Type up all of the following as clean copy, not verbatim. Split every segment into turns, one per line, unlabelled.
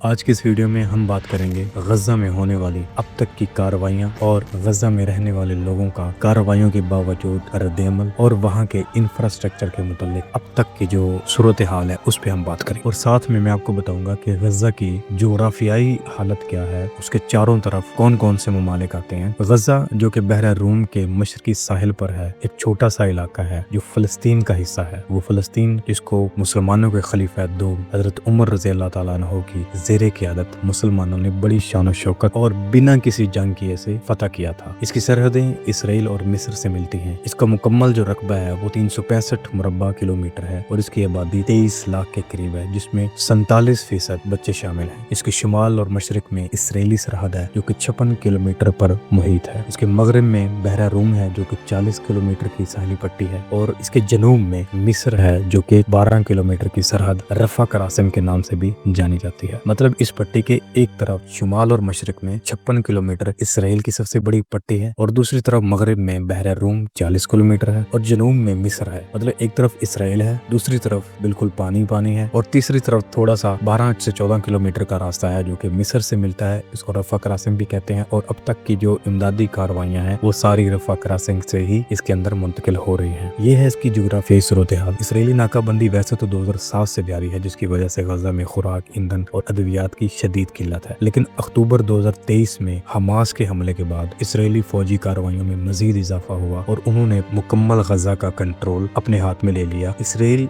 آج کی اس ویڈیو میں ہم بات کریں گے غزہ میں ہونے والی اب تک کی کارروائیاں اور غزہ میں رہنے والے لوگوں کا کارروائیوں کے باوجود رد عمل اور وہاں کے انفراسٹرکچر کے متعلق اب تک کی جو صورتحال ہے اس پہ ہم بات کریں، اور ساتھ میں آپ کو بتاؤں گا کہ غزہ کی جغرافیائی حالت کیا ہے، اس کے چاروں طرف کون کون سے ممالک آتے ہیں۔ غزہ جو کہ بحیرہ روم کے مشرقی ساحل پر ہے، ایک چھوٹا سا علاقہ ہے جو فلسطین کا حصہ ہے۔ وہ فلسطین جس کو مسلمانوں کے خلیفہ دوم حضرت عمر رضی اللہ تعالیٰ عنہ کی زیر قیادت مسلمانوں نے بڑی شان و شوکت اور بنا کسی جنگ کیے سے فتح کیا تھا۔ اس کی سرحدیں اسرائیل اور مصر سے ملتی ہیں۔ اس کا مکمل جو رقبہ ہے وہ 365 مربع کلومیٹر ہے اور اس کی آبادی 23 لاکھ کے قریب ہے، جس میں 47% بچے شامل ہیں۔ اس کے شمال اور مشرق میں اسرائیلی سرحد ہے جو کہ 56 کلومیٹر پر محیط ہے۔ اس کے مغرب میں بحیرہ روم ہے جو کہ 40 کلومیٹر کی ساحلی پٹی ہے، اور اس کے جنوب میں مصر ہے جو کہ 12 کلومیٹر کی سرحد رفح قراسم کے نام سے بھی جانی جاتی ہے۔ مطلب اس پٹی کے ایک طرف شمال اور مشرق میں 56 کلومیٹر اسرائیل کی سب سے بڑی پٹی ہے، اور دوسری طرف مغرب میں بحیرہ روم 40 کلومیٹر ہے، اور جنوب میں مصر ہے۔ مطلب ایک طرف اسرائیل ہے، دوسری طرف بالکل پانی پانی ہے، اور تیسری طرف تھوڑا سا 12 سے 14 کلومیٹر کا راستہ ہے جو کہ مصر سے ملتا ہے۔ اس کو رفح قراسم بھی کہتے ہیں، اور اب تک کی جو امدادی کارروائیاں ہیں وہ ساری رفح قراسم سے ہی اس کے اندر منتقل ہو رہی ہیں۔ یہ ہے اس کی جغرافیائی صورتحال۔ اسرائیلی ناکہ بندی ویسے تو 2007 سے جاری ہے، جس کی وجہ سے غزہ میں خوراک، ایندھن اور ادویات کی شدید قلت ہے، لیکن اکتوبر 2023 میں حماس کے حملے کے بعد اسرائیلی فوجی کارروائیوں میں مزید اضافہ ہوا اور انہوں نے مکمل غزہ کا کنٹرول اپنے ہاتھ میں لے لیا۔ اسرائیل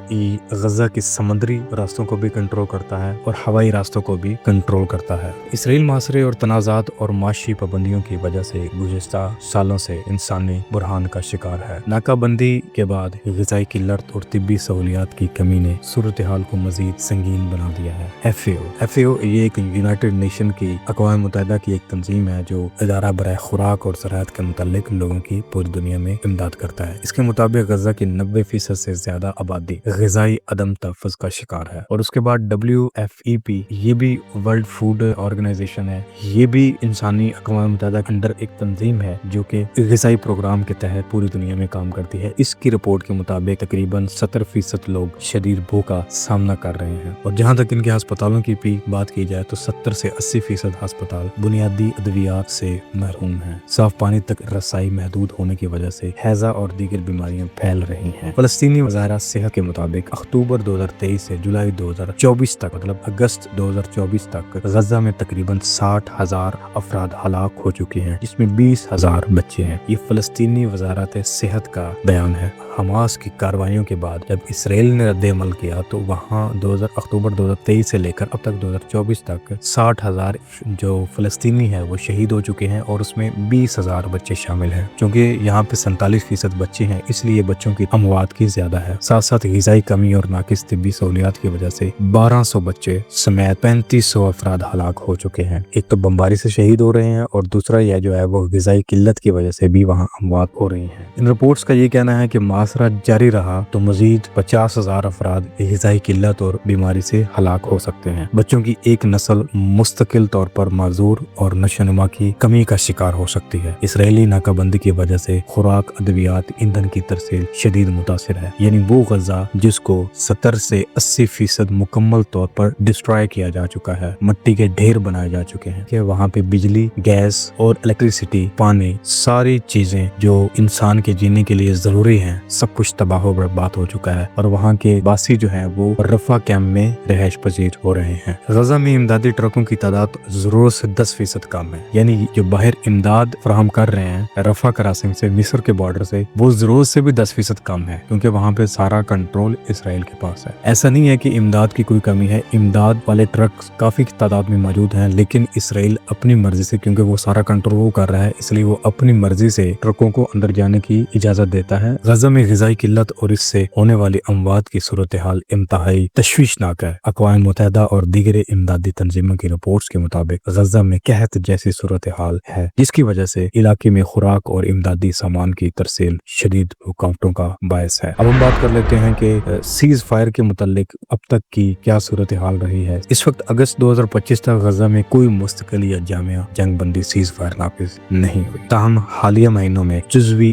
غزہ کے سمندری راستوں کو بھی کنٹرول کرتا ہے اور ہوائی راستوں کو بھی کنٹرول کرتا ہے۔ اسرائیل معاشرے اور تنازعات اور معاشی پابندیوں کی وجہ سے گزشتہ سالوں سے انسانی بحران کا شکار ہے۔ ناکہ بندی کے بعد غذائی قلت اور طبی سہولیات کی کمی نے صورتحال کو مزید سنگین بنا دیا ہے۔ ایف اے او یہ ایک یونائٹڈ نیشن کی اقوام متحدہ کی ایک تنظیم ہے جو ادارہ برائے خوراک اور زراعت کے متعلق لوگوں کی پوری دنیا میں امداد کرتا ہے۔ اس کے مطابق غزہ کی 90% سے زیادہ آبادی غذائی عدم تحفظ کا شکار ہے، اور اس کے بعد WFP یہ بھی ورلڈ فوڈ آرگنائزیشن ہے، یہ بھی انسانی اقوام متحدہ کے اندر ایک تنظیم ہے جو کہ غذائی پروگرام کے تحت پوری دنیا میں کام کرتی ہے۔ اس کی رپورٹ کے مطابق تقریباً 70% لوگ شدید بھوک کا سامنا کر رہے ہیں، اور جہاں تک ان کے ہسپتالوں کی بھی بات کی جائے تو 70 سے 80% ہسپتال بنیادی ادویات سے محروم ہیں۔ صاف پانی تک رسائی محدود ہونے کی وجہ سے ہیضہ اور دیگر بیماریاں پھیل رہی ہیں۔ فلسطینی وزارت صحت کے مطابق اکتوبر 2023 سے جولائی 2024 تک، مطلب اگست 2024 تک غزہ میں تقریباً 60,000 افراد ہلاک ہو چکے ہیں، جس میں 20,000 بچے ہیں۔ یہ فلسطینی وزارت صحت کا بیان ہے۔ حماس کی کارروائیوں کے بعد جب اسرائیل نے رد عمل کیا تو وہاں اکتوبر 2023 سے لے کر اب تک 2024 تک 60,000 جو فلسطینی ہے وہ شہید ہو چکے ہیں، اور اس میں 20,000 بچے شامل ہیں۔ چونکہ یہاں پہ 47% بچے ہیں، اس لیے بچوں کی اموات کی زیادہ ہے۔ ساتھ ساتھ غذائی کمی اور ناقص طبی سہولیات کی وجہ سے 1200 بچے سمیت 3500 افراد ہلاک ہو چکے ہیں۔ ایک تو بمباری سے شہید ہو رہے ہیں، اور دوسرا یہ جو ہے وہ غذائی قلت کی وجہ سے بھی وہاں اموات ہو رہی ہیں۔ ان رپورٹس کا یہ کہنا ہے کہ معاشرہ جاری رہا تو مزید 50,000 افراد غذائی قلت اور بیماری سے ہلاک ہو سکتے ہیں۔ بچوں کی ایک نسل مستقل طور پر معذور اور نشو و نما کی کمی کا شکار ہو سکتی ہے۔ اسرائیلی ناکہ بندی کی وجہ سے خوراک، ادویات، ایندھن کی ترسیل شدید متاثر ہے، یعنی وہ غزہ جس کو 70 سے 80% مکمل طور پر ڈسٹرائے کیا جا چکا ہے، مٹی کے ڈھیر بنائے جا چکے ہیں کہ وہاں پہ بجلی، گیس اور الیکٹریسٹی، پانی، ساری چیزیں جو انسان کے جینے کے لیے ضروری ہیں، سب کچھ تباہ و برباد ہو چکا ہے، اور وہاں کے باسی جو ہیں وہ رفح کیمپ میں رہائش پذیر ہو رہے ہیں۔ غزہ میں امدادی ٹرکوں کی تعداد ضرورت سے 10% کم ہے، یعنی جو باہر امداد فراہم کر رہے ہیں رفح قراسم سے، مصر کے بارڈر سے، وہ ضرورت سے بھی 10% کم ہے، کیونکہ وہاں پہ سارا کنٹرول اسرائیل کے پاس ہے۔ ایسا نہیں ہے کہ امداد کی کوئی کمی ہے، امداد والے ٹرک کافی تعداد میں موجود ہیں، لیکن اسرائیل اپنی مرضی سے، کیونکہ وہ سارا کنٹرول وہ کر رہا ہے، اس لیے وہ اپنی مرضی سے ٹرکوں کو اندر جانے کی اجازت دیتا ہے۔ غزہ میں غذائی قلت اور اس سے ہونے والی اموات کی صورتحال انتہائی تشویشناک ہے۔ اقوام متحدہ اور دیگر امدادی تنظیموں کی رپورٹس کے مطابق غزہ میں قحط جیسی صورتحال ہے، جس کی وجہ سے علاقے میں خوراک اور امدادی سامان کی ترسیل شدید رکاوٹوں کا باعث ہے۔ اب ہم بات کر لیتے ہیں کہ سیز فائر کے متعلق اب تک کی کیا صورتحال رہی ہے۔ اس وقت اگست 2025 تک غزہ میں کوئی مستقل یا جامع جنگ بندی سیز فائر نافذ نہیں ہوئی، تاہم حالیہ مہینوں میں جزوی